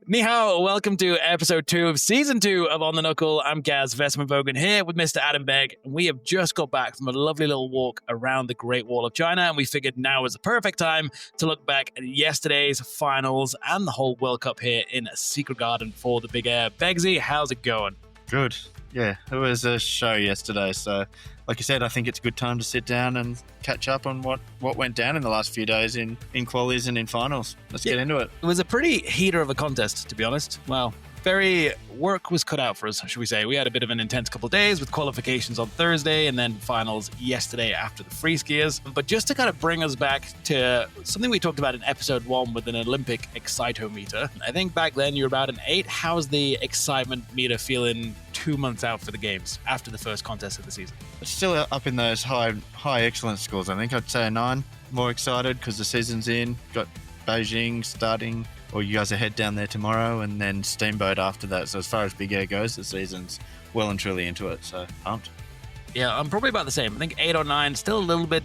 Ni hao, welcome to episode 2 of season 2 of On the Knuckle. I'm Gaz and Beggsy here with Mr. Adam Begg. We have just got back from a lovely little walk around the Great Wall of China, and we figured now is the perfect time to look back at yesterday's finals and the whole World Cup here in Secret Garden for the Big Air. Beggsy, how's it going? Good. Yeah, it was a show yesterday, so like you said, I think it's a good time to sit down and catch up on what went down in the last few days in qualies and in finals. Let's get into it. It was a pretty heater of a contest, to be honest. Well, very work was cut out for us, should we say. We had a bit of an intense couple of days with qualifications on Thursday and then finals yesterday after the free skiers. But just to kind of bring us back to something we talked about in episode 1 with an Olympic excitometer. I think back then you were about an 8. How's the excitement meter feeling 2 months out for the games after the first contest of the season? It's still up in those high excellence scores. I think I'd say a 9. More excited because the season's in. Got Beijing starting, or you guys are head down there tomorrow, and then Steamboat after that. So as far as Big Air goes, the season's well and truly into it. So pumped. Yeah, I'm probably about the same. I think 8 or 9, still a little bit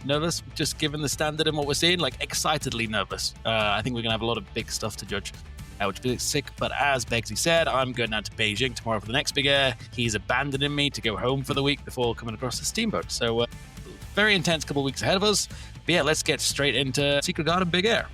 nervous, just given the standard and what we're seeing, like excitedly nervous. I think we're going to have a lot of big stuff to judge, which is sick. But as Beggsy said, I'm going down to Beijing tomorrow for the next Big Air. He's abandoning me to go home for the week before coming across the Steamboat. So very intense couple of weeks ahead of us. But yeah, let's get straight into Secret Garden Big Air.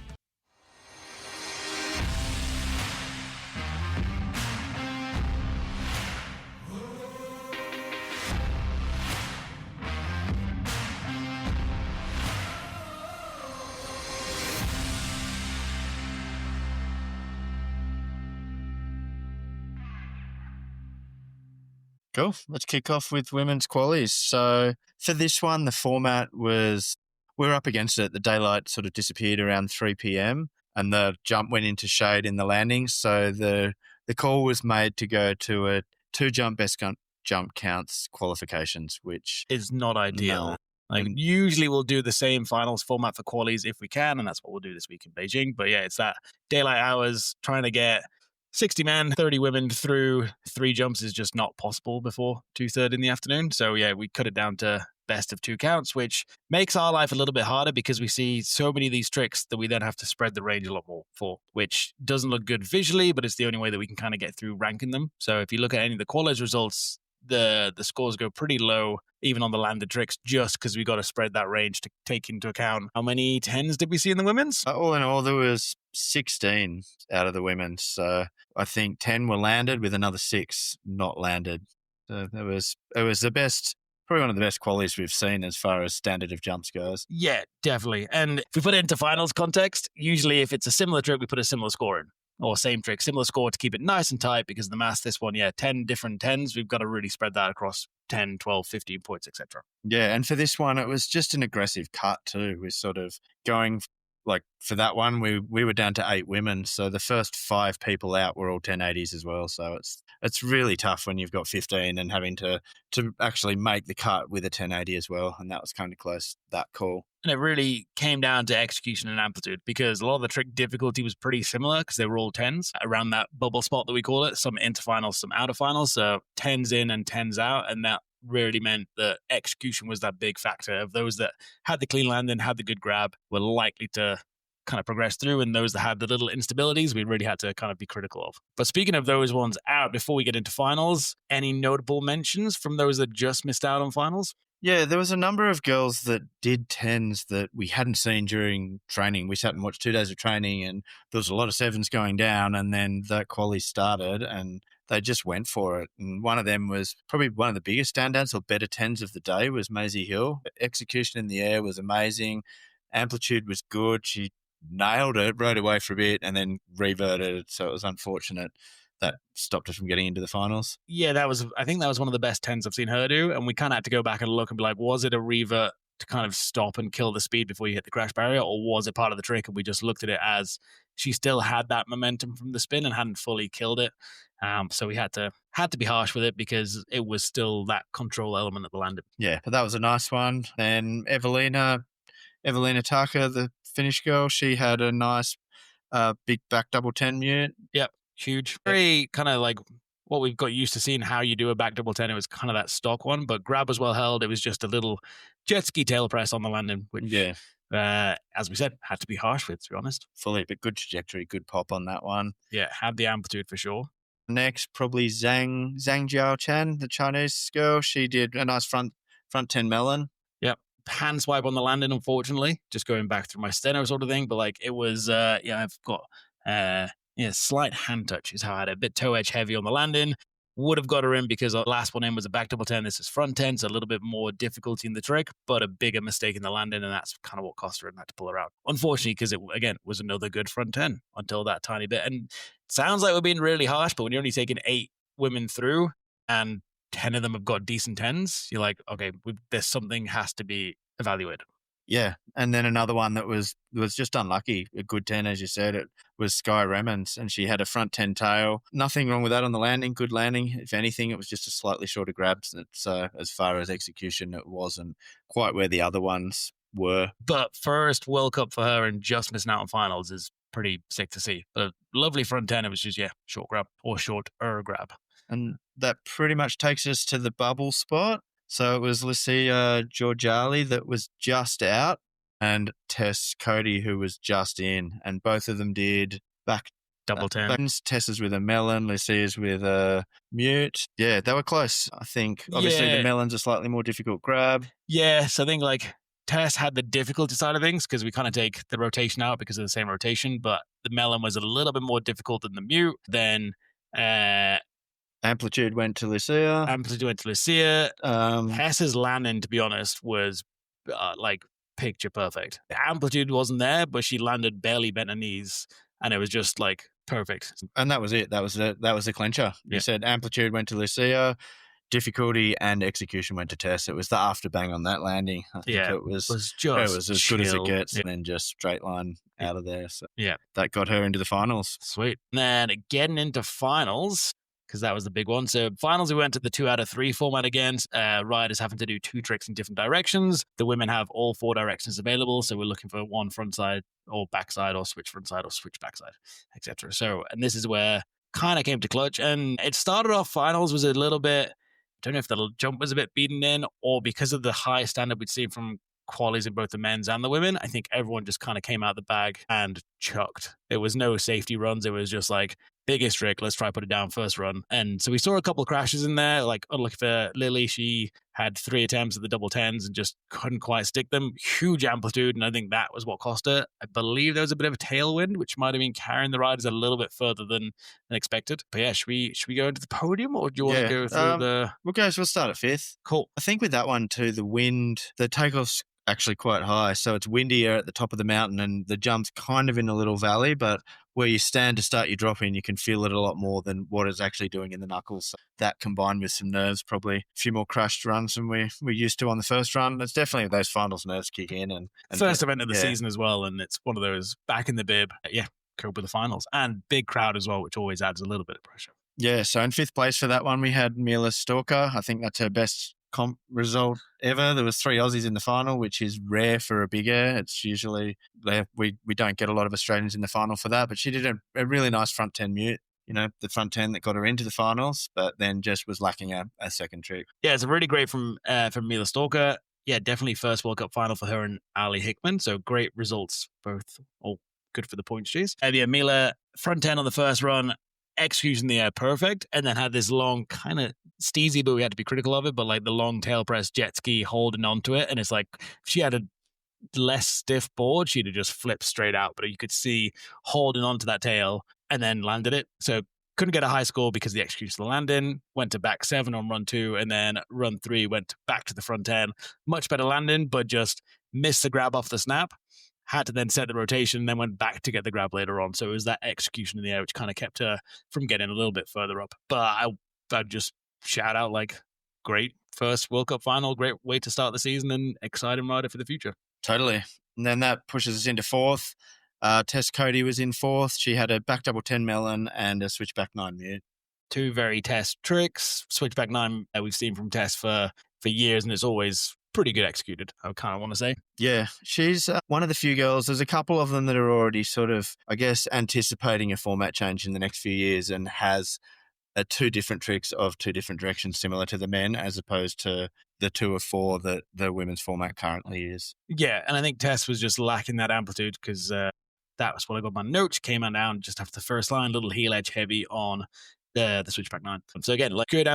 Cool. Let's kick off with women's qualies. So for this one, the format was, we're up against it. The daylight sort of disappeared around 3 p.m. and the jump went into shade in the landings. So the call was made to go to a 2-jump best jump counts qualifications, which is not ideal. No. Usually we'll do the same finals format for qualies if we can, and that's what we'll do this week in Beijing. But yeah, it's that daylight hours, trying to get 60 men, 30 women through 3 jumps is just not possible before 2:30 in the afternoon. So yeah, we cut it down to best of 2 counts, which makes our life a little bit harder because we see so many of these tricks that we then have to spread the range a lot more for, which doesn't look good visually, but it's the only way that we can kind of get through ranking them. So if you look at any of the qualies results, the scores go pretty low, even on the landed tricks, just because we got to spread that range to take into account. How many 10s did we see in the women's? All in all, there was 16 out of the women. So I think 10 were landed with another 6 not landed. So it was the best, probably one of the best qualities we've seen as far as standard of jumps goes. Yeah, definitely. And if we put it into finals context, usually if it's a similar trick, we put a similar score in. Or same trick, similar score to keep it nice and tight because of the math. This one, 10 different 10s. We've got to really spread that across 10, 12, 15 points, etc. Yeah, and for this one, it was just an aggressive cut too. We're sort of going, like for that one, we were down to 8 women. So the first 5 people out were all 1080s as well. So it's really tough when you've got 15 and having to actually make the cut with a 1080 as well. And that was kind of close, that call. And it really came down to execution and amplitude because a lot of the trick difficulty was pretty similar because they were all 10s around that bubble spot that we call it. Some into finals, some out of finals. So 10s in and 10s out. And that really meant that execution was that big factor of those that had the clean landing, had the good grab, were likely to kind of progress through, and those that had the little instabilities we really had to kind of be critical of. But speaking of those ones out, before we get into finals, any notable mentions from those that just missed out on finals? Yeah, there was a number of girls that did 10s that we hadn't seen during training. We sat and watched 2 days of training and there was a lot of 7s going down, and then that quali started and they just went for it. And one of them was probably one of the biggest standouts or better 10s of the day was Maisie Hill. Execution in the air was amazing. Amplitude was good. She nailed it, rode away for a bit and then reverted. So it was unfortunate that stopped her from getting into the finals. Yeah, I think that was one of the best 10s I've seen her do. And we kind of had to go back and look and be like, was it a revert to kind of stop and kill the speed before you hit the crash barrier? Or was it part of the trick? And we just looked at it as she still had that momentum from the spin and hadn't fully killed it. So we had to be harsh with it because it was still that control element at the landing. Yeah, but that was a nice one. Then Evelina Taka, the Finnish girl, she had a nice big back double 10 mute. Yep. Huge. Very kind of like what we've got used to seeing how you do a back double 10. It was kind of that stock one, but grab was well held. It was just a little jet ski tail press on the landing, which As we said, had to be harsh with, to be honest. Fully, but good trajectory, good pop on that one. Yeah, had the amplitude for sure. Next, probably Zhang Jiao Chen, the Chinese girl. She did a nice front 10 melon. Yep. Hand swipe on the landing, unfortunately. Just going back through my steno sort of thing. But like it was I've got slight hand touch is how I had it. A bit toe edge heavy on the landing. Would have got her in because the last one in was a back double 10. This is front 10, so a little bit more difficulty in the trick, but a bigger mistake in the landing, and that's kind of what cost her and had to pull her out. Unfortunately, because it, again, was another good front 10 until that tiny bit. And it sounds like we're being really harsh, but when you're only taking 8 women through and 10 of them have got decent 10s, you're like, okay, there's something has to be evaluated. Yeah, and then another one that was just unlucky, a good 10, as you said, it was Sky Remens, and she had a front 10 tail. Nothing wrong with that on the landing, good landing. If anything, it was just a slightly shorter grab. So as far as execution, it wasn't quite where the other ones were. But first World Cup for her and just missing out on finals is pretty sick to see. But lovely front 10, it was just, short grab or shorter grab. And that pretty much takes us to the bubble spot. So it was Lucia Georgali that was just out and Tess Cody who was just in. And both of them did back double 10. Tess is with a melon, Lucia's with a mute. Yeah, they were close, I think. Obviously, the melon's a slightly more difficult grab. Yeah, so I think like Tess had the difficulty side of things because we kind of take the rotation out because of the same rotation, but the melon was a little bit more difficult than the mute. Then Amplitude went to Lucia. Tess's landing, to be honest, was like picture perfect. The amplitude wasn't there, but she landed barely bent her knees, and it was just like perfect. And that was it. That was the clincher. You said amplitude went to Lucia, difficulty and execution went to Tess. It was the after bang on that landing. I think it was as good as it gets, and then just straight line out of there. So that got her into the finals. Sweet. And then getting into finals, because that was the big one. So finals, we went to the 2 out of 3 format again. Riders having to do 2 tricks in different directions. The women have all 4 directions available. So we're looking for one frontside or backside or switch frontside or switch backside, etc. So, and this is where kind of came to clutch. And it started off finals was a little bit, I don't know if the jump was a bit beaten in or because of the high standard we'd seen from qualies in both the men's and the women. I think everyone just kind of came out the bag and chucked. There was no safety runs. It was just like, biggest trick, let's try put it down first run. And so we saw a couple of crashes in there. Like, unlucky for Lily, she had 3 attempts at the double 10s and just couldn't quite stick them. Huge amplitude, and I think that was what cost her. I believe there was a bit of a tailwind, which might have been carrying the riders a little bit further than expected. But yeah, should we go into the podium, or do you want to go through we'll start at 5th. Cool. I think with that one too, the wind, the takeoff's actually quite high, so it's windier at the top of the mountain and the jump's kind of in a little valley, but where you stand to start your drop in, you can feel it a lot more than what it's actually doing in the knuckles. So that combined with some nerves, probably a few more crashed runs than we're used to on the first run. It's definitely those finals nerves kick in. And first event of the season as well, and it's one of those back in the bib. Cope with the finals. And big crowd as well, which always adds a little bit of pressure. Yeah, so in 5th place for that one, we had Mila Stalker. I think that's her best comp result ever. There was 3 Aussies in the final, which is rare for a big air. It's usually we don't get a lot of Australians in the final for that, but she did a really nice front 10 mute, the front 10 that got her into the finals, but then just was lacking a second trick. Yeah, it's really great from Mila Stalker. Yeah, definitely first World Cup final for her and Ali Hickman, so great results, both all good for the points cheese. And yeah, Mila front 10 on the first run, execution in the air perfect, and then had this long kind of steezy, but we had to be critical of it, but like the long tail press jet ski holding onto it, and it's like if she had a less stiff board, she'd have just flipped straight out, but you could see holding onto that tail and then landed it. So couldn't get a high score because of the execution of the landing, went to back 7 on run 2, and then run 3 went back to the front 10. Much better landing, but just missed the grab off the snap. Had to then set the rotation, then went back to get the grab later on. So it was that execution in the air which kind of kept her from getting a little bit further up. But I'd just shout out, like, great first World Cup final, great way to start the season, and exciting rider for the future. Totally. And then that pushes us into 4th. Tess Cody was in 4th. She had a back double 10 melon and a switchback 9 mute. 2 very Tess tricks. Switchback 9 we've seen from Tess for years, and it's always pretty good executed, I kind of want to say. Yeah, she's one of the few girls. There's a couple of them that are already sort of, I guess, anticipating a format change in the next few years and has two different tricks of two different directions, similar to the men, as opposed to the 2 of 4 that the women's format currently is. Yeah, and I think Tess was just lacking that amplitude because that was what I got my notes. Came on down just after the first line, little heel edge heavy on the switchback 9. So again, like good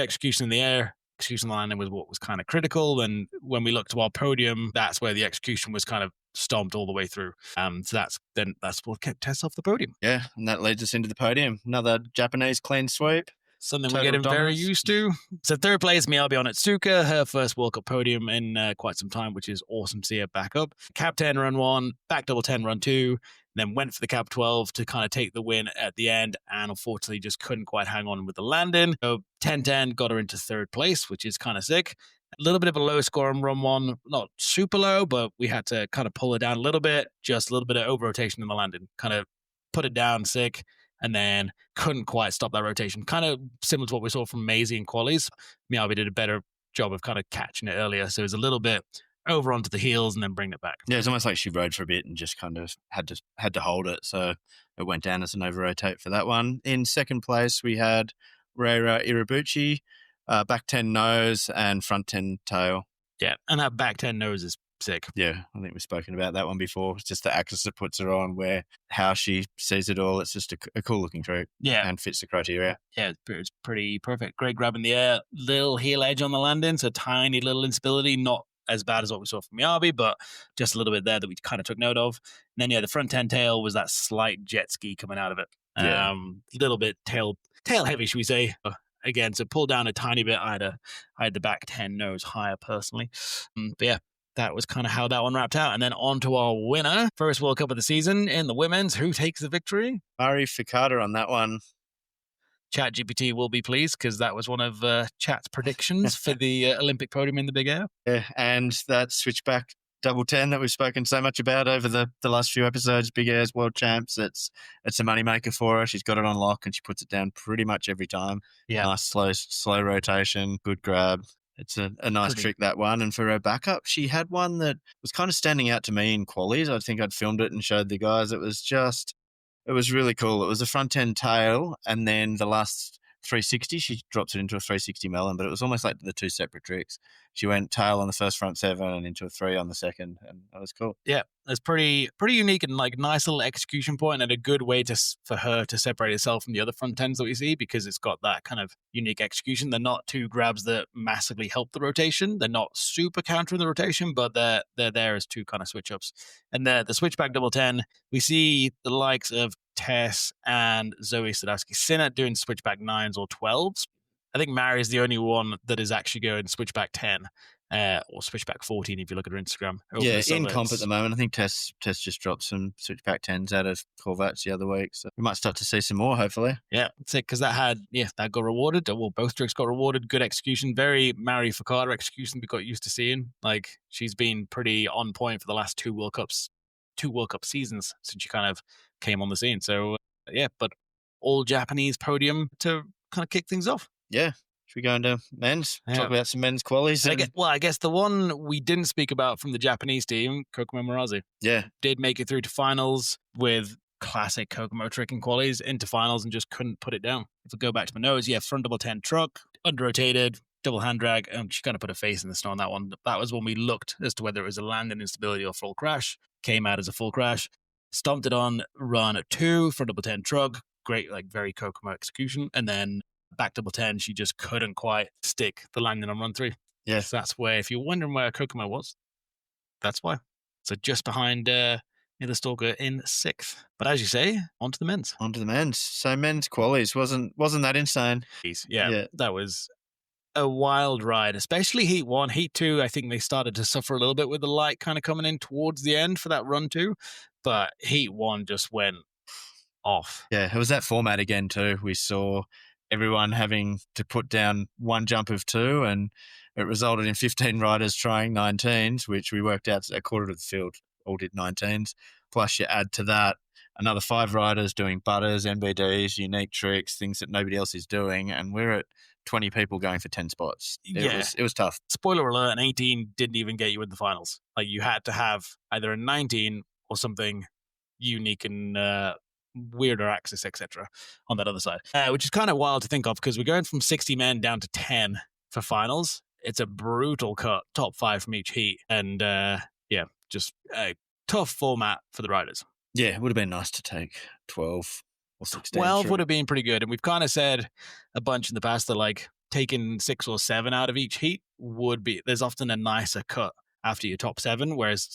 execution in the air. Execution on the landing was what was kind of critical. And when we looked to our podium, that's where the execution was kind of stomped all the way through. So that's what kept Tess off the podium. Yeah, and that leads us into the podium. Another Japanese clean sweep. Something Total we're getting very dominance. used to. So third place, Miyabi Onitsuka, her first World Cup podium in quite some time, which is awesome to see her back up. Cap 10 run 1, back double 10 run 2, then went for the Cap 12 to kind of take the win at the end, and unfortunately just couldn't quite hang on with the landing. So 10-10 got her into third place, which is kind of sick. A little bit of a low score on run 1, not super low, but we had to kind of pull it down a little bit, just a little bit of over rotation in the landing, kind of put it down sick. And then couldn't quite stop that rotation. Kind of similar to what we saw from Maisie in qualies. Miyabi did a better job of kind of catching it earlier. So it was a little bit over onto the heels and then bring it back. Yeah, it's almost like she rode for a bit and just kind of had to hold it. So it went down as an over rotate for that one. In second place, we had Reira Irabuchi, back 10 nose and front 10 tail. Yeah, and that back 10 nose is sick. Yeah, I think we've spoken about that one before. It's just the axis that puts her on, where how she sees it all. It's just a cool looking trick. Yeah. And fits the criteria. Yeah, it's pretty perfect. Great grab in the air. Little heel edge on the landing, so tiny little instability. Not as bad as what we saw from Miyabi, but just a little bit there that we kind of took note of. And then, yeah, the front 10 tail was that slight jet ski coming out of it. Yeah. Little bit tail heavy, should we say. Again, so pull down a tiny bit. I had the back 10 nose higher personally. But yeah, that was kind of how that one wrapped out. And then on to our winner, first World Cup of the season in the women's. Who takes the victory? Mari Fukada on that one. ChatGPT will be pleased because that was one of Chat's predictions for the Olympic podium in the big air. Yeah, and that switchback double 10 that we've spoken so much about over the last few episodes, Big Air's World Champs, it's a moneymaker for her. She's got it on lock and she puts it down pretty much every time. Yeah. Nice slow rotation, good grab. It's a nice trick, that one. And for her backup, she had one that was kind of standing out to me in qualies. I think I'd filmed it and showed the guys. It was really cool. It was a front 10 tail, and then the last 360, she drops it into a 360 melon, but it was almost like the two separate tricks. She went tail on the first front 7 and into a 3 on the second, and that was cool. Yeah, it's pretty unique and like nice little execution point and a good way for her to separate herself from the other front 10s that we see, because it's got that kind of unique execution. They're not two grabs that massively help the rotation. They're not super countering the rotation, but they're there as two kind of switch ups. And the switchback double 10, we see the likes of Tess and Zoe Sadowski-Synnott doing switchback 9s or 12s. I think Mary is the only one that is actually going switchback 10 or switchback 14 if you look at her Instagram. Yeah, in comp at the moment. I think Tess just dropped some switchback 10s out of Corvettes the other week, so we might start to see some more, hopefully. Yeah, that's it, because that got rewarded. Well, both tricks got rewarded. Good execution. Very Mary Fukada execution we got used to seeing. Like, she's been pretty on point for the last two World Cup seasons since she kind of came on the scene. So, yeah, but all Japanese podium to kind of kick things off. Yeah. Should we go into men's? Yeah. Talk about some men's qualies. I guess the one we didn't speak about from the Japanese team, Kokomo Murazu. Yeah. Did make it through to finals with classic Kokomo trick and qualies into finals and just couldn't put it down. If we go back to my nose, front double 10 truck, under-rotated, double hand drag, and she kind of put her face in the snow on that one. That was when we looked as to whether it was a landing instability or full crash. Came out as a full crash. Stomped it on run 2, front double 10 truck. Great, like very Kokomo execution. And then back double 10, she just couldn't quite stick the landing on run 3. Yes. So that's where, if you're wondering where Kokomo was, that's why. So just behind the Stalker in 6th. But as you say, on to the men's. So men's qualies wasn't that insane? Yeah, that was a wild ride, especially Heat 1. Heat 2, I think they started to suffer a little bit with the light kind of coming in towards the end for that run 2. But Heat 1 just went off. Yeah, it was that format again too. We saw everyone having to put down one jump of 2, and it resulted in 15 riders trying 19s, which we worked out a quarter of the field all did 19s. Plus you add to that another 5 riders doing butters, NBDs, unique tricks, things that nobody else is doing, and we're at 20 people going for 10 spots. It was tough. Spoiler alert, an 18 didn't even get you in the finals. Like, you had to have either a 19 or something unique and weirder axis, etc. on that other side, which is kind of wild to think of because we're going from 60 men down to 10 for finals. It's a brutal cut, top 5 from each heat, and just a tough format for the riders. Yeah, it would have been nice to take 12 or 16. 12 would have been pretty good, and we've kind of said a bunch in the past that like taking 6 or 7 out of each heat would be, there's often a nicer cut after your top 7, whereas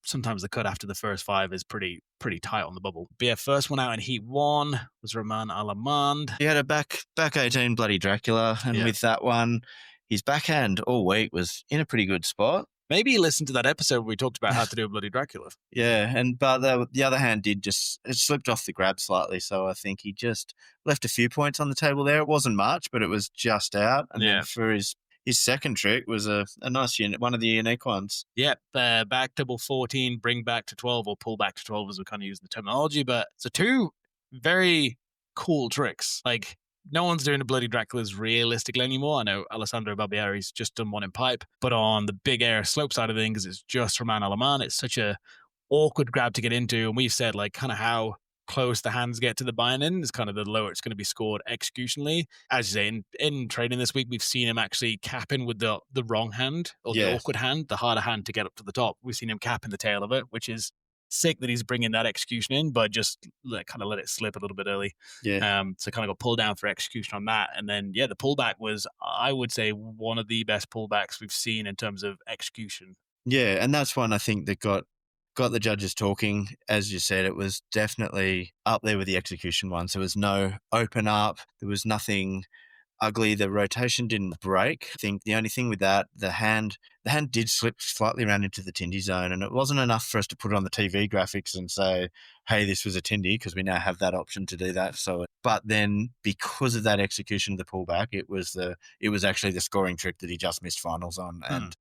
sometimes the cut after the first 5 is pretty tight on the bubble. But yeah, first one out in heat 1 was Romain Alamand. He had a back 18 bloody Dracula, and with that one, his backhand all week was in a pretty good spot. Maybe you listened to that episode where we talked about how to do a bloody Dracula. Yeah, but the other hand it slipped off the grab slightly, so I think he just left a few points on the table there. It wasn't much, but it was just out. And then for his second trick was a nice unit, one of the unique ones. Yep, back double 14, bring back to 12, or pull back to 12 as we kind of use the terminology. But so 2 very cool tricks. Like, no one's doing the bloody Draculas realistically anymore. I know Alessandro Barbieri's just done one in pipe, but on the big air slope side of things, it's just Romain Alamand. It's such a awkward grab to get into, and we've said like kind of how close the hands get to the bind-in is kind of the lower it's going to be scored executionally. As you say, in training this week, we've seen him actually capping with the wrong hand, or the awkward hand, the harder hand to get up to the top. We've seen him capping the tail of it, which is sick that he's bringing that execution in, but just kind of let it slip a little bit early. So kind of got pulled down for execution on that. And then, the pullback was, I would say, one of the best pullbacks we've seen in terms of execution. Yeah, and that's one I think that got the judges talking. As you said, it was definitely up there with the execution ones. There was no open up. There was nothing ugly. The rotation didn't break. I think the only thing with that, the hand did slip slightly around into the Tindy zone, and it wasn't enough for us to put it on the TV graphics and say, hey, this was a Tindy, because we now have that option to do that. But then because of that execution of the pullback, it was actually the scoring trick that he just missed finals on. And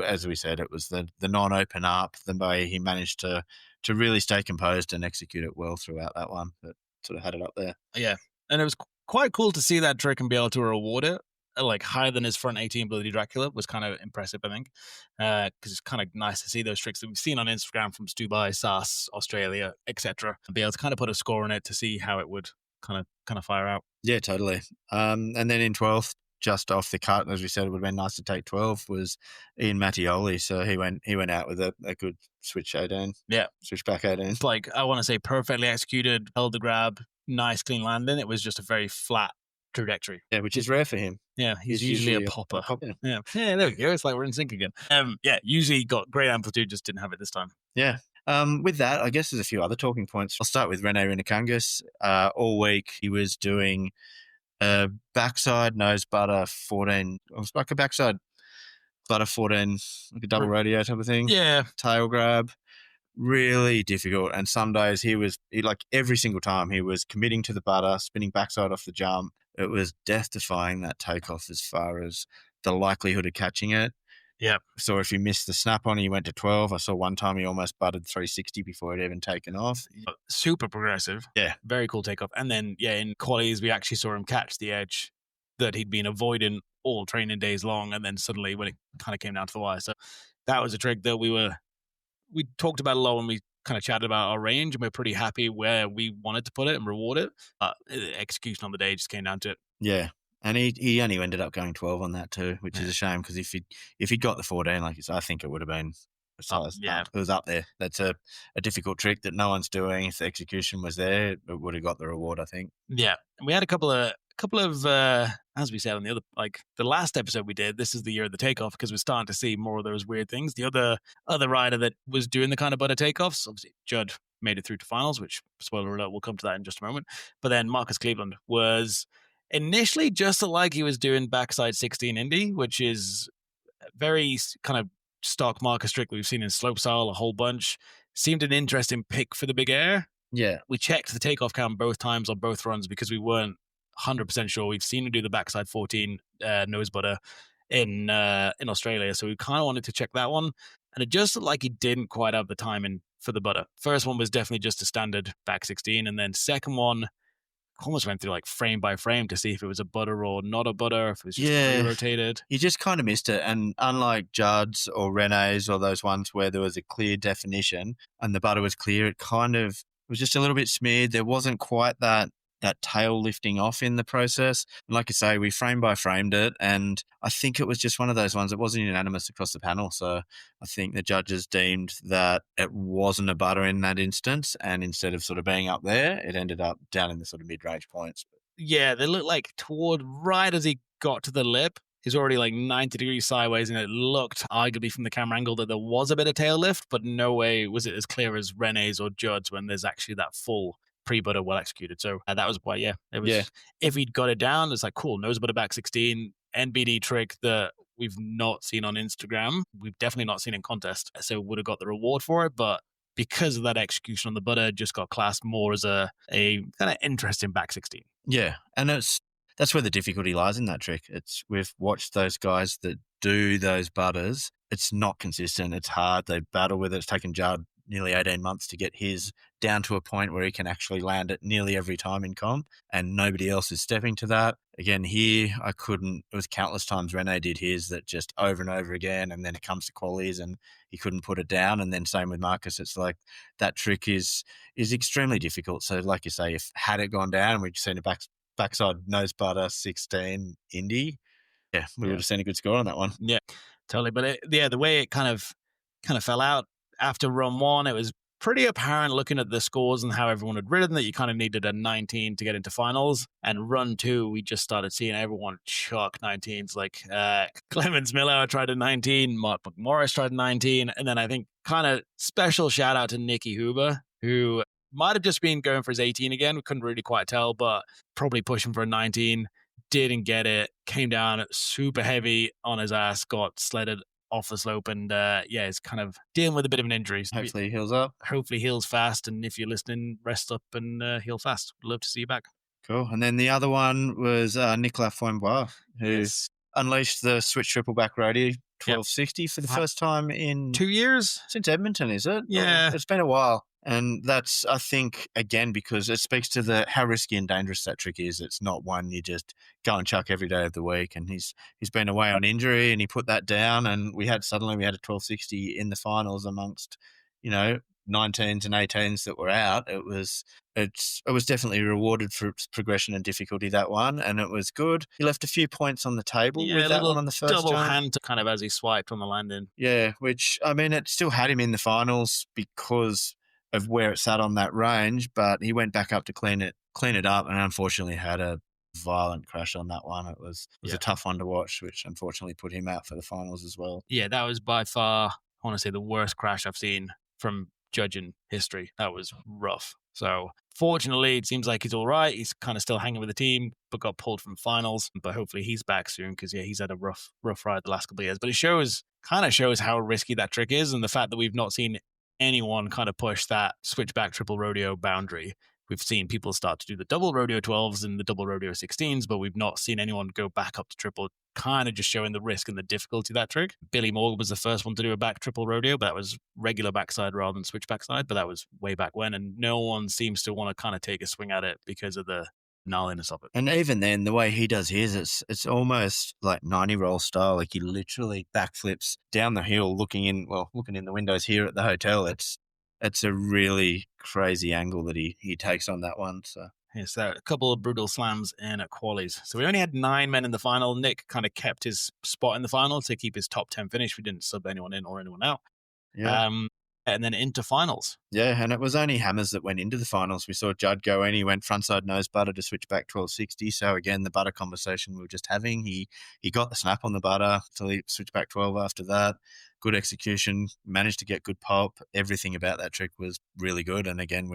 as we said, it was the non-open up, the way he managed to really stay composed and execute it well throughout that one, that sort of had it up there. Yeah, and it was quite cool to see that trick and be able to reward it like higher than his front 18 bloody Dracula was kind of impressive, I think, because it's kind of nice to see those tricks that we've seen on Instagram from Stubai, SAS, Australia, etc., and be able to kind of put a score on it to see how it would kind of fire out. Yeah, totally. And then in 12th, just off the cut, as we said, it would have been nice to take 12, was Ian Mattioli. So he went out with a good switch 18. Yeah. Switch back 18. It's like, I want to say perfectly executed, held the grab, nice clean landing. It was just a very flat trajectory. Yeah, which is rare for him. Yeah, he's usually a popper. Yeah, there we go. It's like we're in sync again. Usually got great amplitude, just didn't have it this time. Yeah. With that, I guess there's a few other talking points. I'll start with Rene Rinakangas. All week he was doing backside nose butter 14. It was like a backside butter 14, like a double rodeo type of thing. Yeah. Tail grab. Really difficult. And some days he like every single time he was committing to the butter, spinning backside off the jump. It was death defying, that takeoff, as far as the likelihood of catching it. Yeah. So if you missed the snap on, he went to 12. I saw one time he almost butted 360 before it even taken off. Super progressive. Yeah. Very cool takeoff. And then, in qualies, we actually saw him catch the edge that he'd been avoiding all training days long. And then suddenly when it kind of came down to the wire. So that was a trick that we talked about a lot when we kind of chatted about our range, and we're pretty happy where we wanted to put it and reward it. Execution on the day just came down to it. Yeah. And he only ended up going 12 on that too, which is a shame, because if he'd got the 14, like I think it would have been it was up there. That's a difficult trick that no one's doing. If the execution was there, it would have got the reward, I think. Yeah. And we had a couple of as we said on the last episode we did, this is the year of the takeoff, because we're starting to see more of those weird things. The other rider that was doing the kind of butter takeoffs, obviously Judd made it through to finals, which, spoiler alert, we'll come to that in just a moment. But then Marcus Cleveland was initially just like he was doing backside 16 Indy, which is very kind of stock Marcus trick we've seen in slopestyle a whole bunch. Seemed an interesting pick for the big air. Yeah. We checked the takeoff count both times on both runs because we weren't 100% sure. We've seen him do the backside 14 nose butter in Australia, so we kind of wanted to check that one, and it just looked like he didn't quite have the timing for the butter. First one was definitely just a standard back 16, and then second one almost went through like frame by frame to see if it was a butter or not a butter, if it was just rotated. You just kind of missed it. And unlike Judd's or Rene's or those ones where there was a clear definition and the butter was clear, it kind of was just a little bit smeared. There wasn't quite that tail lifting off in the process. And like I say, we frame by framed it, and I think it was just one of those ones. It wasn't unanimous across the panel, so I think the judges deemed that it wasn't a butter in that instance, and instead of sort of being up there, it ended up down in the sort of mid-range points. Yeah, they looked like toward right as he got to the lip, he's already like 90 degrees sideways, and it looked arguably from the camera angle that there was a bit of tail lift, but no way was it as clear as Rene's or Judd's when there's actually that full pre-butter well executed. So that was why, it was. Yeah. If he'd got it down, it's like, cool, nose butter back 16, NBD trick that we've not seen on Instagram. We've definitely not seen in contest. So would have got the reward for it, but because of that execution on the butter, just got classed more as a kind of interesting back 16. Yeah, and that's where the difficulty lies in that trick. We've watched those guys that do those butters. It's not consistent. It's hard. They battle with it. It's taken Judd nearly 18 months to get his down to a point where he can actually land it nearly every time in comp, and nobody else is stepping to that. Again, here, it was countless times Rene did his that just over and over again, and then it comes to qualies and he couldn't put it down. And then same with Marcus. It's like that trick is extremely difficult. So like you say, if had it gone down and we'd seen a backside nose butter 16 Indy, we would have seen a good score on that one. Yeah, totally. But the way it kind of fell out after run one, it was pretty apparent looking at the scores and how everyone had ridden that you kind of needed a 19 to get into finals. And run two, we just started seeing everyone chuck 19s. Like Clemens Miller tried a 19, Mark McMorris tried a 19, and then I think kind of special shout out to Nicky Huber, who might have just been going for his 18 again. We couldn't really quite tell, but probably pushing for a 19. Didn't get it. Came down super heavy on his ass. Got sledded off the slope, and is kind of dealing with a bit of an injury. So hopefully he heals up. Hopefully heals fast. And if you're listening, rest up and heal fast. Love to see you back. Cool. And then the other one was Nicolas Foimbois, who unleashed the switch triple back roadie 1260 for the first time in 2 years since Edmonton. Is it? Yeah, it's been a while. And that's, I think, again, because it speaks to how risky and dangerous that trick is. It's not one you just go and chuck every day of the week. And he's been away on injury, and he put that down. And we had a 1260 in the finals amongst, 19s and 18s that were out. It was definitely rewarded for its progression and difficulty, that one, and it was good. He left a few points on the table with that one on the first double jump. hand kind of as he swiped on the landing. Yeah, which, I mean, it still had him in the finals because of where it sat on that range, but he went back up to clean it up, and unfortunately had a violent crash on that one. It was a tough one to watch, which unfortunately put him out for the finals as well. Yeah, that was by far, I want to say, the worst crash I've seen from judging history. That was rough. So fortunately, it seems like he's all right. He's kind of still hanging with the team, but got pulled from finals. But hopefully he's back soon, because he's had a rough ride the last couple of years. But it kind of shows how risky that trick is, and the fact that we've not seen anyone kind of push that switchback triple rodeo boundary. We've seen people start to do the double rodeo 12s and the double rodeo 16s, but we've not seen anyone go back up to triple, kind of just showing the risk and the difficulty of that trick. Billy Morgan was the first one to do a back triple rodeo, but that was regular backside rather than switch backside, but that was way back when, and no one seems to want to kind of take a swing at it because of the gnarliness of it. And even then, the way he does his, it's almost like 90 roll style. Like he literally backflips down the hill, looking in the windows here at the hotel. It's a really crazy angle that he takes on that one. So a couple of brutal slams in at qualies. So we only had 9 men in the final. Nick kind of kept his spot in the final to keep his top 10 finish. We didn't sub anyone in or anyone out. Yeah. And then into finals. Yeah, and it was only Hammers that went into the finals. We saw Judd go in. He went frontside nose butter to switch back 1260. So again, the butter conversation we were just having, he got the snap on the butter, so he switched back 12 after that. Good execution, managed to get good pulp. Everything about that trick was really good. And again,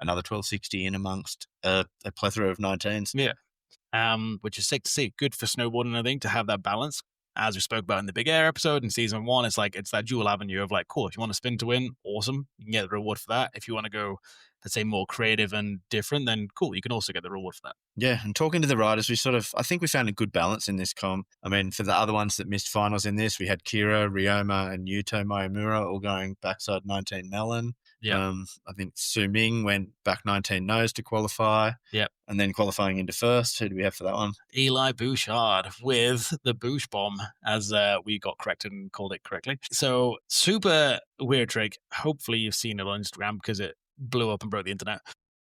another 1260 in amongst a plethora of 19s. Yeah, which is sick to see. Good for snowboarding, I think, to have that balance. As we spoke about in the Big Air episode in season 1, it's that dual avenue of like, cool, if you want to spin to win, awesome, you can get the reward for that. If you want to go, let's say, more creative and different, then cool, you can also get the reward for that. Yeah, and talking to the riders, I think we found a good balance in this comp. I mean, for the other ones that missed finals in this, we had Kira, Ryoma, and Yuto Mayamura all going backside 19 melon. Yeah. I think Su Ming went back 19 nose to qualify. Yep. And then qualifying into first. Who do we have for that one? Eli Bouchard with the Bouch Bomb, as we got corrected and called it correctly. So super weird trick. Hopefully you've seen it on Instagram, because it blew up and broke the internet.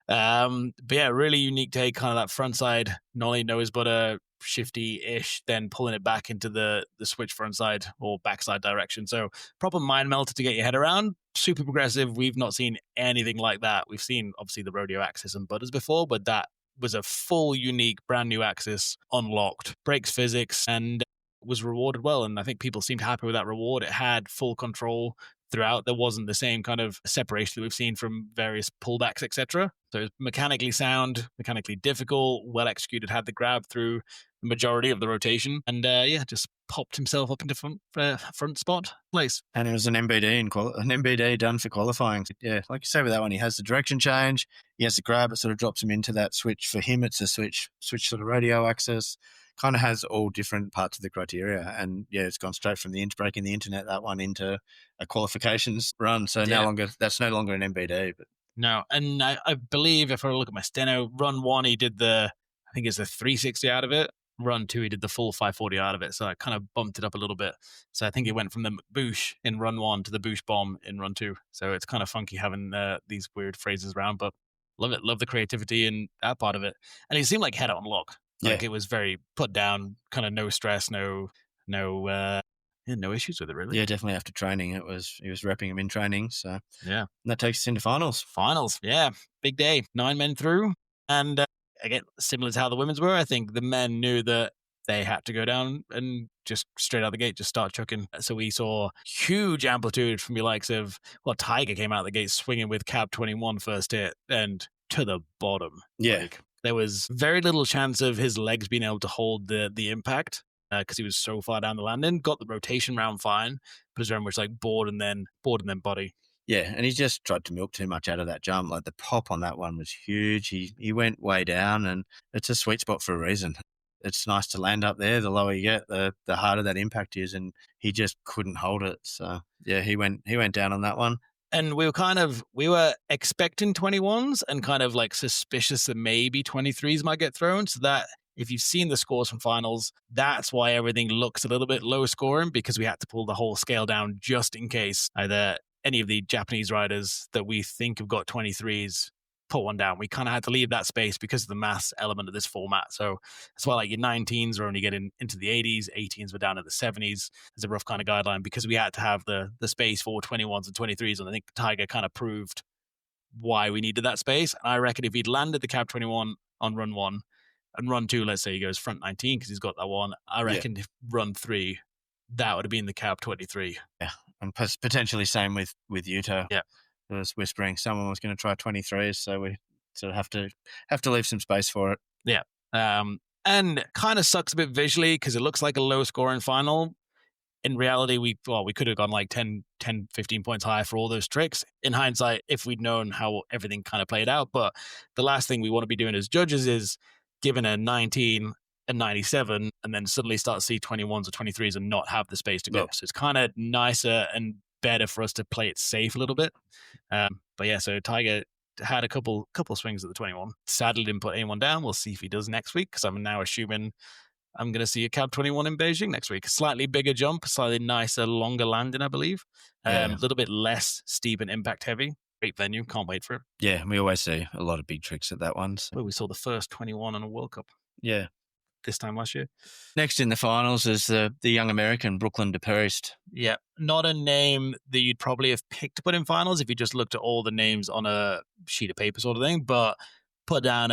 But yeah, really unique take, kind of that frontside nollie nose butter, shifty-ish, then pulling it back into the switch frontside or backside direction. So proper mind melter to get your head around. Super progressive. We've not seen anything like that. We've seen obviously the rodeo axis and butters before, but that was a full, unique, brand new axis unlocked. Breaks physics and was rewarded well. And I think people seemed happy with that reward. It had full control throughout. There wasn't the same kind of separation that we've seen from various pullbacks, etc. So it was mechanically sound, mechanically difficult, well executed, had the grab through the majority of the rotation, and just popped himself up into front spot place. And it was an MBD done for qualifying. Yeah, like you say with that one, he has the direction change, he has the grab, it sort of drops him into that switch. For him, it's a switch to the radio axis. Kind of has all different parts of the criteria, and yeah, it's gone straight from the breaking the internet, that one, into a qualifications run. So that's no longer an MBD. But no, and I believe if I look at my steno, run 1 he did I think it's a 360 out of it. Run 2 he did the full 540 out of it, so I kind of bumped it up a little bit. So I think it went from the boosh in run 1 to the boosh bomb in run 2. So it's kind of funky having these weird phrases around, but love it. Love the creativity in that part of it. And it seemed like head on lock. Like it was very put down, kind of no stress, no issues with it really. Yeah, definitely after training, he was repping him in training. So yeah, and that takes us into finals. Yeah, big day. 9 men through, and again, similar to how the women's were, I think the men knew that they had to go down and just straight out the gate, just start chucking. So we saw huge amplitude from the likes of, Tiger came out of the gate swinging with cab 21 first hit and to the bottom. Yeah. There was very little chance of his legs being able to hold the impact because he was so far down the landing. Got the rotation round fine, but it was very much like board and then body. Yeah, and he just tried to milk too much out of that jump. Like the pop on that one was huge. He went way down, and it's a sweet spot for a reason. It's nice to land up there. The lower you get, the harder that impact is, and he just couldn't hold it. So yeah, he went down on that one. And we were expecting 21s and kind of like suspicious that maybe 23s might get thrown. So that if you've seen the scores from finals, that's why everything looks a little bit low scoring, because we had to pull the whole scale down just in case either any of the Japanese riders that we think have got 23s put one down. We kind of had to leave that space because of the mass element of this format. So that's why like your 19s are only getting into the 80s, 18s were down at the 70s as a rough kind of guideline, because we had to have the space for 21s and 23s. And I think Tiger kind of proved why we needed that space. And I reckon if he'd landed the cab 21 on run 1 and run 2, let's say he goes front 19 because he's got that one, I reckon if run 3, that would have been the cab 23. Yeah, and potentially same with Yuto. Yeah. It was whispering someone was going to try 23s, so we sort of have to leave some space for it. Yeah. And kind of sucks a bit visually because it looks like a low scoring final. In reality, we could have gone like 10, 15 points higher for all those tricks. In hindsight, if we'd known how everything kind of played out. But the last thing we want to be doing as judges is giving a 19 and 97 and then suddenly start to see 21s or 23s and not have the space to go. Yeah. So it's kind of nicer and better for us to play it safe a little bit. But yeah, so Tiger had a couple swings at the 21. Sadly didn't put anyone down. We'll see if he does next week, because I'm now assuming I'm going to see a cab 21 in Beijing next week. Slightly bigger jump, slightly nicer, longer landing, I believe. A little bit less steep and impact heavy. Great venue. Can't wait for it. Yeah, we always see a lot of big tricks at that one. So. Well, we saw the first 21 on a World Cup. Yeah. This time last year. Next in the finals is the young American, Brooklyn DePerist. Yeah, not a name that you'd probably have picked to put in finals if you just looked at all the names on a sheet of paper sort of thing, but put down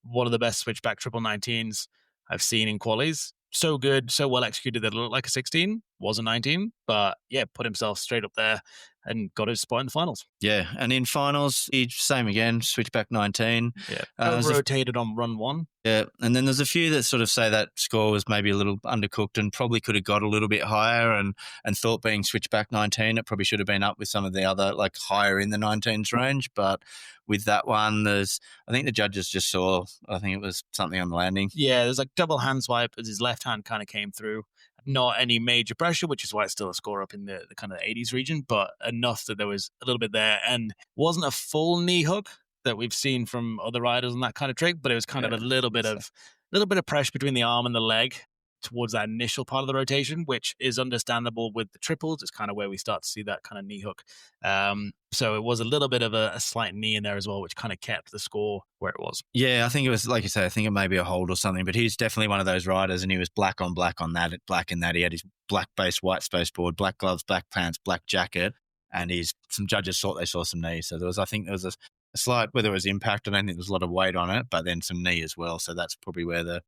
one of the best switchback 19s I've seen in qualies. So good, so well executed that it looked like a 16, was a 19, but yeah, put himself straight up there and got his spot in the finals. Yeah, and in finals, same again, switchback 19. Yeah, rotated on run 1. Yeah, and then there's a few that sort of say that score was maybe a little undercooked and probably could have got a little bit higher, and thought being switchback 19, it probably should have been up with some of the other, like higher in the 19s range, but with that one, I think the judges just saw, I think it was something on the landing. Yeah, there's like double hand swipe as his left hand kind of came through. Not any major pressure, which is why it's still a score up in the kind of 80s region, but enough that there was a little bit there, and wasn't a full knee hook that we've seen from other riders on that kind of trick, but it was kind of a little bit of pressure between the arm and the leg. towards that initial part of the rotation, which is understandable with the triples. It's kind of where we start to see that kind of knee hook. So it was a little bit of a slight knee in there as well, which kind of kept the score where it was. Yeah, I think it was, like you say, I think it may be a hold or something, but he's definitely one of those riders, and he was black on black on that, black in that. He had his black base, white space board, black gloves, black pants, black jacket, and some judges thought they saw some knee. So I think there was a slight, whether it was impact, I don't think there was a lot of weight on it, but then some knee as well. So that's probably where the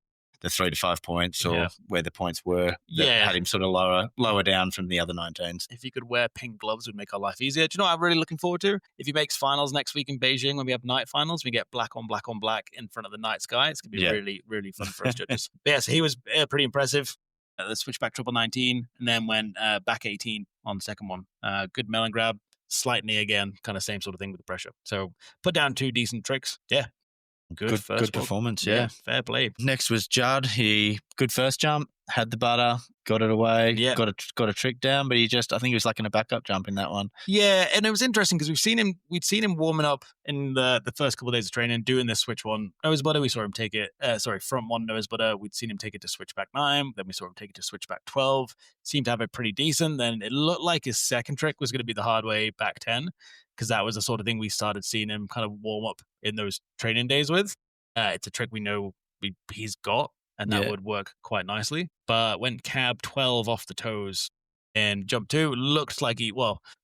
3 to 5 points or where the points were that had him sort of lower down from the other 19s. If he could wear pink gloves, it would make our life easier. Do you know what I'm really looking forward to? If he makes finals next week in Beijing, when we have night finals, we get black on black on black in front of the night sky. It's going to be really, really fun for us judges. But yeah, so he was pretty impressive. The switchback triple 19, and then went back 18 on the second one. Good melon grab, slight knee again, kind of same sort of thing with the pressure. So put down 2 decent tricks. Yeah. Good performance, yeah. Fair play. Next was Judd. He good first jump, had the butter, got it away, got a trick down, but I think he was like in a backup jump in that one. Yeah, and it was interesting because we'd seen him warming up in the first couple of days of training, doing this switch one nose butter. We saw him take it, front one nose butter. We'd seen him take it to switchback 9. Then we saw him take it to switchback 12. Seemed to have it pretty decent. Then it looked like his second trick was going to be the hard way back 10, because that was the sort of thing we started seeing him kind of warm up in those training days with. It's a trick we know he's got, and that would work quite nicely. But went cab 12 off the toes and jump 2. Looked like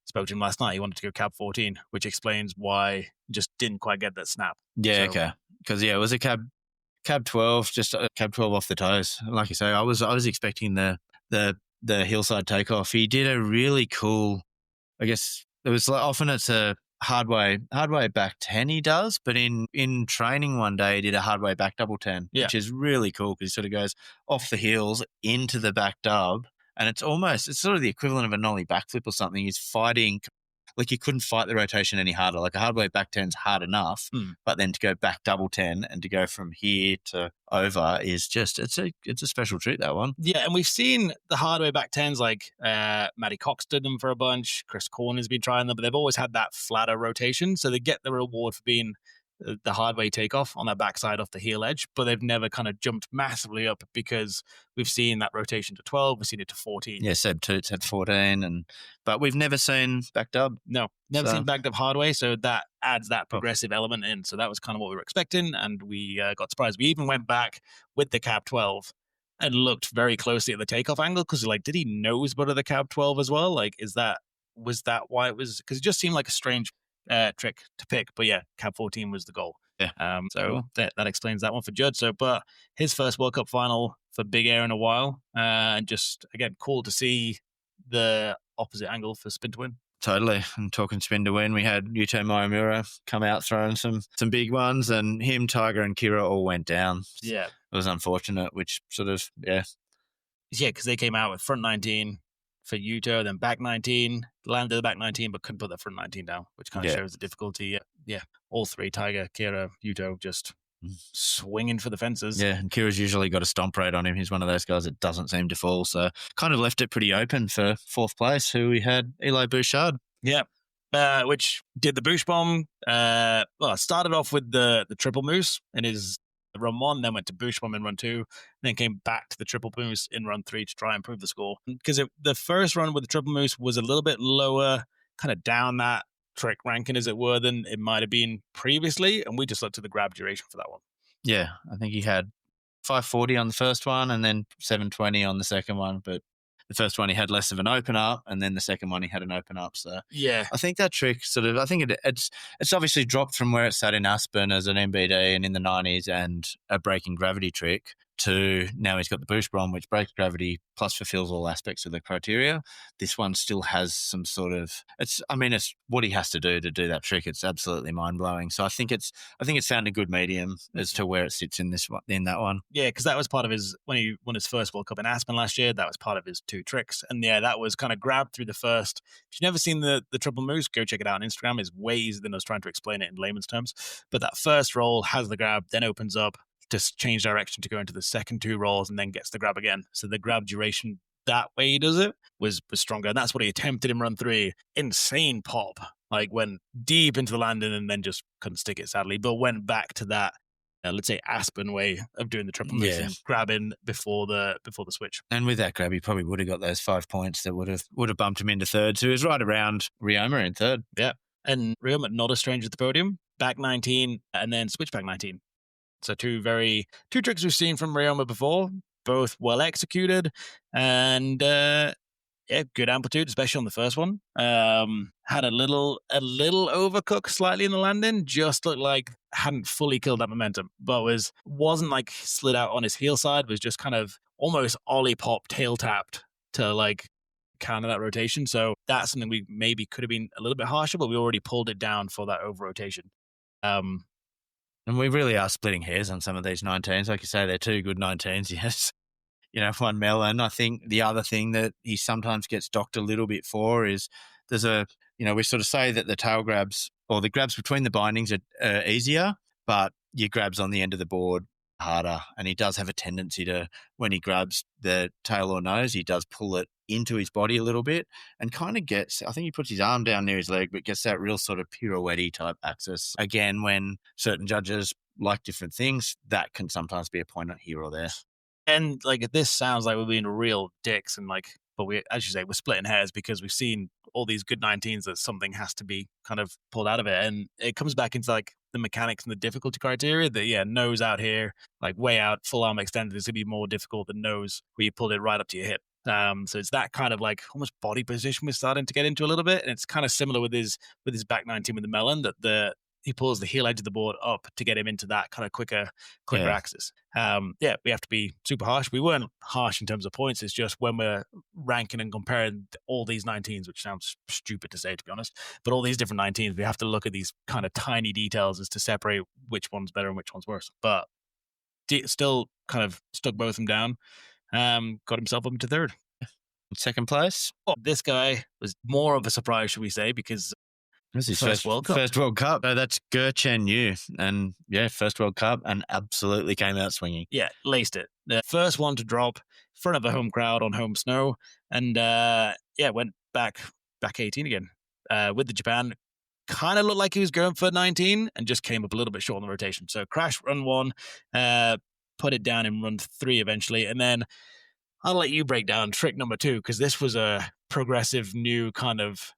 spoke to him last night. He wanted to go cab 14, which explains why he just didn't quite get that snap. Yeah, okay. Because it was a cab 12, just a cab 12 off the toes. Like you say, I was expecting the hillside takeoff. He did a really cool, I guess it was like, often it's a hard way back 10 he does, but in training one day he did a hard way back double 10, which is really cool because he sort of goes off the heels into the back dub, and it's sort of the equivalent of a nollie backflip or something. He's fighting, like you couldn't fight the rotation any harder. Like a hard way back 10's hard enough, but then to go back double 10 and to go from here to over is just, it's a special treat, that one. Yeah, and we've seen the hard way back 10s, like Matty Cox did them for a bunch. Chris Corn has been trying them, but they've always had that flatter rotation, so they get the reward for being the hard way takeoff on that backside off the heel edge, but they've never kind of jumped massively up because we've seen that rotation to 12, we've seen it to 14. Yeah, Seb Toots had 14, but we've never seen back dub. No, never seen back dub hard way, so that adds that progressive element in. So that was kind of what we were expecting, and we got surprised. We even went back with the cab 12 and looked very closely at the takeoff angle because like, did he nose butter the cab 12 as well? Like, was that why it was? Because it just seemed like a strange trick to pick, but yeah, cab 14 was the goal. So that explains that one for Judd. So, but his first World Cup final for big air in a while, and just again cool to see the opposite angle for spin to win. Totally. And talking spin to win, we had Yuto Miyamura come out throwing some big ones, and him, Tiger, and Kira all went down. Yeah, it was unfortunate, which sort of because they came out with front 19 for Yuto, then back 19, landed the back 19, but couldn't put the front 19 down, which kind of shows the difficulty. Yeah, all 3, Tiger, Kira, Yuto, just swinging for the fences. Yeah, and Kira's usually got a stomp rate on him. He's one of those guys that doesn't seem to fall, so kind of left it pretty open for 4th place, who we had Eli Bouchard. Yeah, which did the Bouch bomb. Started off with the triple moose in his run 1, then went to Bouch bomb in run 2, then came back to the triple moose in run 3 to try and improve the score. Because the first run with the triple moose was a little bit lower, kind of down that trick ranking, as it were, than it might have been previously, and we just looked at the grab duration for that one. Yeah, I think he had 540 on the first one and then 720 on the second one, but the first one he had less of an open up, and then the second one he had an open up. So yeah, I think that trick it's obviously dropped from where it sat in Aspen as an MBD and in the 90s and a breaking gravity trick to now he's got the Bouch bomb, which breaks gravity plus fulfills all aspects of the criteria. This one still has some sort of it's what he has to do that trick. It's absolutely mind blowing. So I think it's found a good medium as to where it sits in that one. Yeah, because that was part of his when he won his first World Cup in Aspen last year. That was part of his 2 tricks, and yeah, that was kind of grabbed through the first. If you've never seen the triple moose, go check it out on Instagram. It's way easier than I was trying to explain it in layman's terms. But that first roll has the grab, then opens up to change direction to go into the second 2 rolls, and then gets the grab again. So the grab duration that way he does it was stronger, and that's what he attempted in run 3. Insane pop, like went deep into the landing and then just couldn't stick it, sadly, but went back to that let's say Aspen way of doing the triple mix Yeah. and grabbing before the switch. And with that grab, he probably would have got those 5 points that would have bumped him into third. So he was right around Ryoma in third. Yeah. And Ryoma, not a stranger at the podium, back 19 and then switch back 19. So two tricks we've seen from Ryoma before, both well executed and good amplitude, especially on the first one. Had a little overcook slightly in the landing, just looked like hadn't fully killed that momentum, but wasn't like slid out on his heel side, was just kind of almost ollie pop tail tapped to like counter that rotation. So that's something we maybe could have been a little bit harsher, but we already pulled it down for that over rotation. And we really are splitting hairs on some of these 19s. Like you say, they're two good 19s, yes. One melon. I think the other thing that he sometimes gets docked a little bit for is we sort of say that the tail grabs or the grabs between the bindings are easier, but your grabs on the end of the board harder. And he does have a tendency to, when he grabs the tail or nose, he does pull it into his body a little bit and kind of I think he puts his arm down near his leg, but gets that real sort of pirouette type axis. Again, when certain judges like different things, that can sometimes be a point here or there. And like this sounds like we're being real dicks and like, but we, as you say, we're splitting hairs because we've seen all these good 19s that something has to be kind of pulled out of it. And it comes back into like the mechanics and the difficulty criteria that, nose out here, like way out, full arm extended is going to be more difficult than nose where you pulled it right up to your hip. So it's that kind of like almost body position we're starting to get into a little bit. And it's kind of similar with his back 19 with the melon that he pulls the heel edge of the board up to get him into that kind of quicker axis. We have to be super harsh. We weren't harsh in terms of points. It's just when we're ranking and comparing all these 19s, which sounds stupid to say, to be honest, but all these different 19s, we have to look at these kind of tiny details as to separate which one's better and which one's worse. But still kind of stuck both of them down. Got himself up into third. Second place? This guy was more of a surprise, should we say, because this is his first World Cup. No, that's Chen Yu. And first World Cup and absolutely came out swinging. Yeah, laced it. The first one to drop in front of a home crowd on home snow. And went back 18 again with the Japan. Kind of looked like he was going for 19 and just came up a little bit short on the rotation. So crashed run 1, put it down in run 3 eventually. And then I'll let you break down trick number 2 because this was a progressive new kind of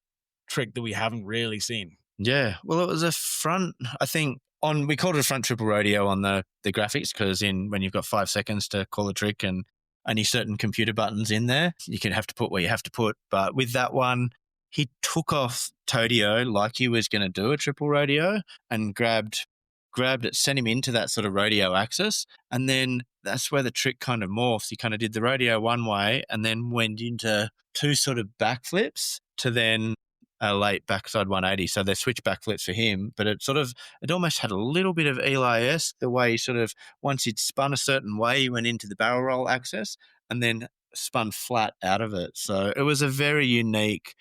trick that we haven't really seen. Yeah, well, it was a front, I think, we called it a front triple rodeo on the graphics because when you've got 5 seconds to call a trick and only certain computer buttons in there, you can have to put where you have to put. But with that one, he took off Todio like he was going to do a triple rodeo and grabbed it, sent him into that sort of rodeo axis. And then that's where the trick kind of morphs. He kind of did the rodeo one way and then went into 2 sort of backflips to then a late backside 180. So they switched backflips for him, but it almost had a little bit of Eli-esque, the way he sort of, once he'd spun a certain way, he went into the barrel roll axis and then spun flat out of it. So it was a very unique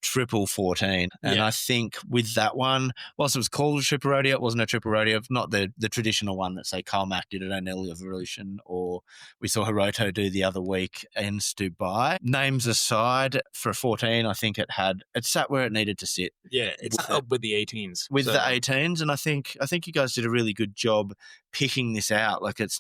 triple 14. And I think with that one, whilst it was called a triple rodeo, it wasn't a triple rodeo, not the traditional one that say Karl Mack did at O'Neill Evolution, or we saw Hiroto do the other week in Dubai. Names aside, for a 14, I think it sat where it needed to sit. Yeah, it's up with the 18s. With the 18s, and I think you guys did a really good job picking this out. Like it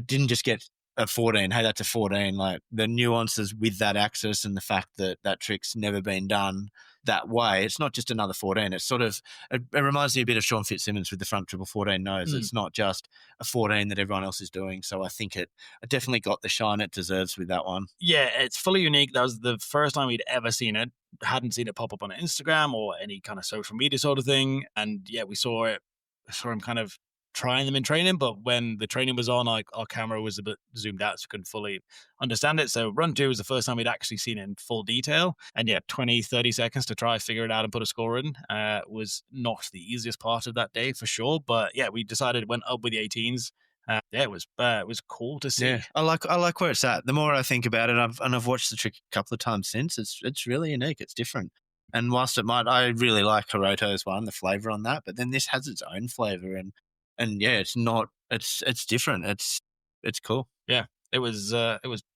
didn't just get a 14. Hey, that's a 14. Like the nuances with that axis and the fact that trick's never been done that way. It's not just another 14. It's sort of, it reminds me a bit of Sean Fitzsimmons with the front triple 14 nose. It's not just a 14 that everyone else is doing. So I think it definitely got the shine it deserves with that one. Yeah, it's fully unique. That was the first time we'd ever seen it. Hadn't seen it pop up on Instagram or any kind of social media sort of thing. And we saw him kind of trying them in training, but when the training was on, like our camera was a bit zoomed out, so we couldn't fully understand it. So run 2 was the first time we'd actually seen it in full detail. And 20-30 seconds to try figure it out and put a score in was not the easiest part of that day for sure. But we decided went up with the 18s. It was cool to see. Yeah, I like where it's at. The more I think about it, I've watched the trick a couple of times since. It's really unique. It's different. And whilst I really like Hiroto's one, the flavor on that, but then this has its own flavor and it's different. It's cool. Yeah. It was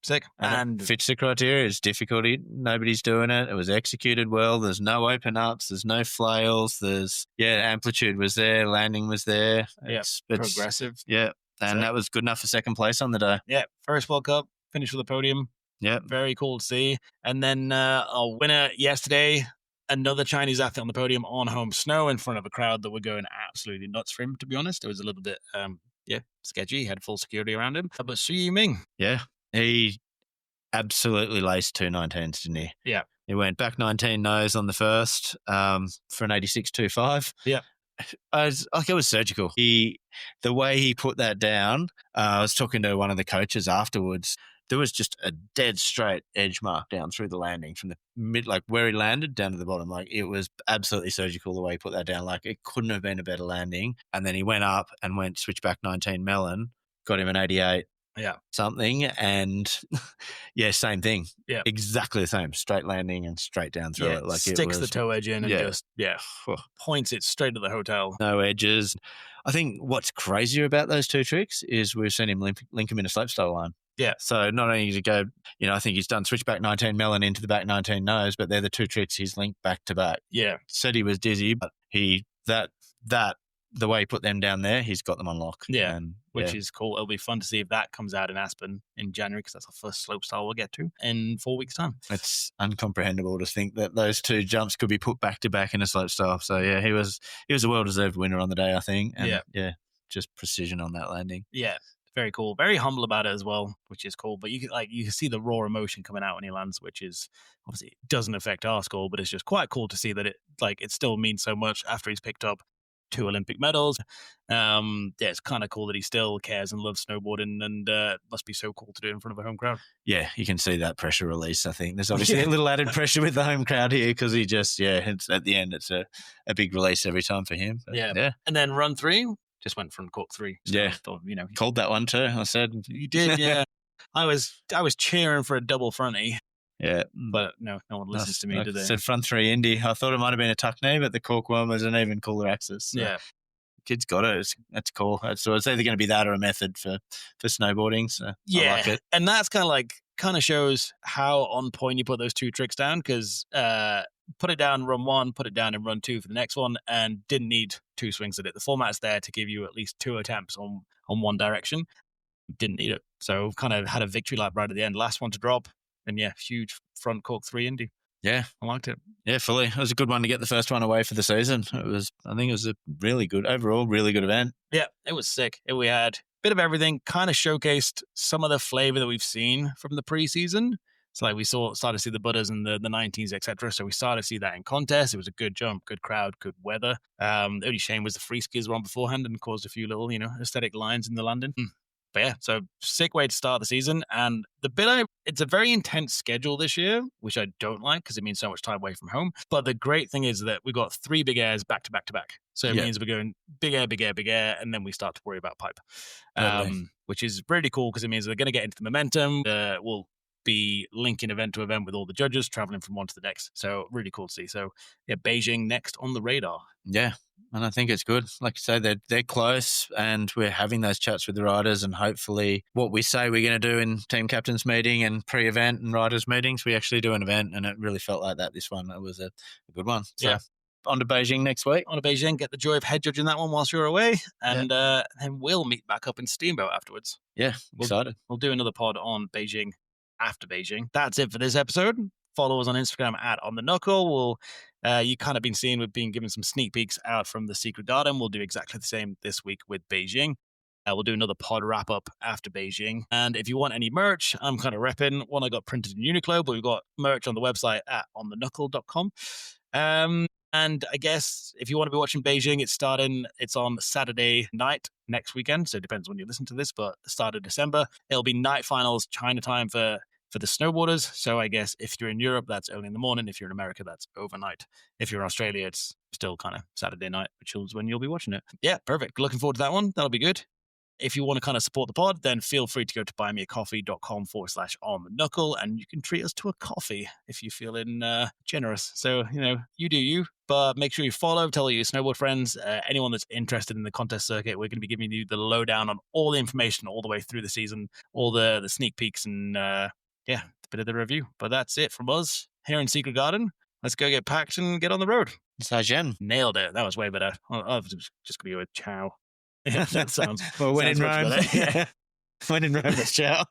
sick. And it fits the criteria. It's difficulty. Nobody's doing it. It was executed well. There's no open ups. There's no flails. There's, amplitude was there. Landing was there. It's progressive. Yeah. And that was good enough for second place on the day. Yeah. First World Cup, finished with a podium. Yeah. Very cool to see. And then a winner yesterday, another Chinese athlete on the podium on home snow in front of a crowd that were going absolutely nuts for him, to be honest. It was a little bit, sketchy. He had full security around him. But Su Yiming. Yeah. He absolutely laced 219s, didn't he? Yeah. He went back 19 nose on the first for an 86.25. Yeah. It was surgical. The way he put that down, I was talking to one of the coaches afterwards. There was just a dead straight edge mark down through the landing from the mid, like where he landed down to the bottom. Like it was absolutely surgical the way he put that down. Like it couldn't have been a better landing. And then he went up and went switchback 19 melon, got him an 88. Yeah. Something. And same thing. Yeah. Exactly the same. Straight landing and straight down through it. Like sticks the toe edge in and just points it straight to the hotel. No edges. I think what's crazier about those two tricks is we've seen him link them in a slopestyle line. Yeah. So not only does he go, I think he's done switchback 19 melon into the back 19 nose, but they're the two tricks he's linked back to back. Yeah. Said he was dizzy, but the way he put them down there, he's got them on lock. Yeah. Which is cool. It'll be fun to see if that comes out in Aspen in January, because that's the first slopestyle we'll get to in 4 weeks' time. It's incomprehensible to think that those two jumps could be put back to back in a slopestyle. So he was a well-deserved winner on the day, I think. And just precision on that landing. Yeah. Very cool. Very humble about it as well, which is cool. But you can see the raw emotion coming out when he lands, which is obviously doesn't affect our score, but it's just quite cool to see that it still means so much after he's picked up 2 Olympic medals. It's kind of cool that he still cares and loves snowboarding, and must be so cool to do it in front of a home crowd. Yeah, you can see that pressure release. I think there's obviously a little added pressure with the home crowd here, because he just it's at the end, it's a big release every time for him. But, and then run 3. Just went from cork 3. So I thought, called that one too. I said you did. Yeah, I was cheering for a double fronty. Yeah, but no one listens to me, do they? Said front 3 Indy. I thought it might have been a tuck knee, but the cork one was an even cooler axis. So yeah, kid's got it. That's cool. So it's either going to be that or a method for snowboarding. So I like it. And that's kind of shows how on point you put those 2 tricks down, because put it down run 1, put it down in run 2 for the next one, and didn't need 2 swings at it. The format's there to give you at least 2 attempts on one direction. Didn't need it. So kind of had a victory lap right at the end. Last one to drop. And huge front cork 3 Indy. Yeah. I liked it. Yeah, fully. It was a good one to get the first one away for the season. I think it was a really good event. Yeah, it was sick. We had a bit of everything, kind of showcased some of the flavor that we've seen from the preseason. So we started to see the Buddhas and the 19s, etc. So we started to see that in contest. It was a good jump, good crowd, good weather. The only shame was the free skis were on beforehand and caused a few little, aesthetic lines in the landing. But so sick way to start the season. And it's a very intense schedule this year, which I don't like because it means so much time away from home. But the great thing is that we've got 3 big airs back to back to back. So it means we're going big air, big air, big air, and then we start to worry about pipe, which is really cool because it means they're going to get into the momentum. We'll be linking event to event with all the judges, traveling from one to the next. So really cool to see. So Beijing next on the radar. Yeah. And I think it's good. Like you say, they're close, and we're having those chats with the riders, and hopefully what we say we're going to do in team captains meeting and pre-event and riders meetings, we actually do an event, and it really felt like that this one. It was a good one. So on to Beijing next week. On to Beijing, get the joy of head judging that one whilst you're away, and then we'll meet back up in Steamboat afterwards. Yeah, excited. We'll do another pod on Beijing after Beijing. That's it for this episode. Follow us on Instagram @OnTheKnuckle. You kind of been seeing, we've been given some sneak peeks out from the Secret Garden. We'll do exactly the same this week with Beijing. We'll do another pod wrap up after Beijing. And if you want any merch, I'm kind of repping one I got printed in Uniqlo, but we've got merch on the website at onthenukle.com. And I guess if you want to be watching Beijing, it's on Saturday night next weekend. So it depends when you listen to this, but the start of December, it'll be night finals, China time for the snowboarders. So I guess if you're in Europe, that's early in the morning. If you're in America, that's overnight. If you're in Australia, it's still kind of Saturday night, which is when you'll be watching it. Yeah, perfect. Looking forward to that one. That'll be good. If you want to kind of support the pod, then feel free to go to buymeacoffee.com/on-the-knuckle, and you can treat us to a coffee if you're feeling generous. So, you do you, but make sure you follow, tell all your snowboard friends, anyone that's interested in the contest circuit. We're going to be giving you the lowdown on all the information all the way through the season, all the sneak peeks, and a bit of the review. But that's it from us here in Secret Garden. Let's go get packed and get on the road. Sajen. Nailed it. That was way better. I was just going to go with ciao. Yeah, that sounds. Well, when in sounds much Rome. better. When in Rome, ciao.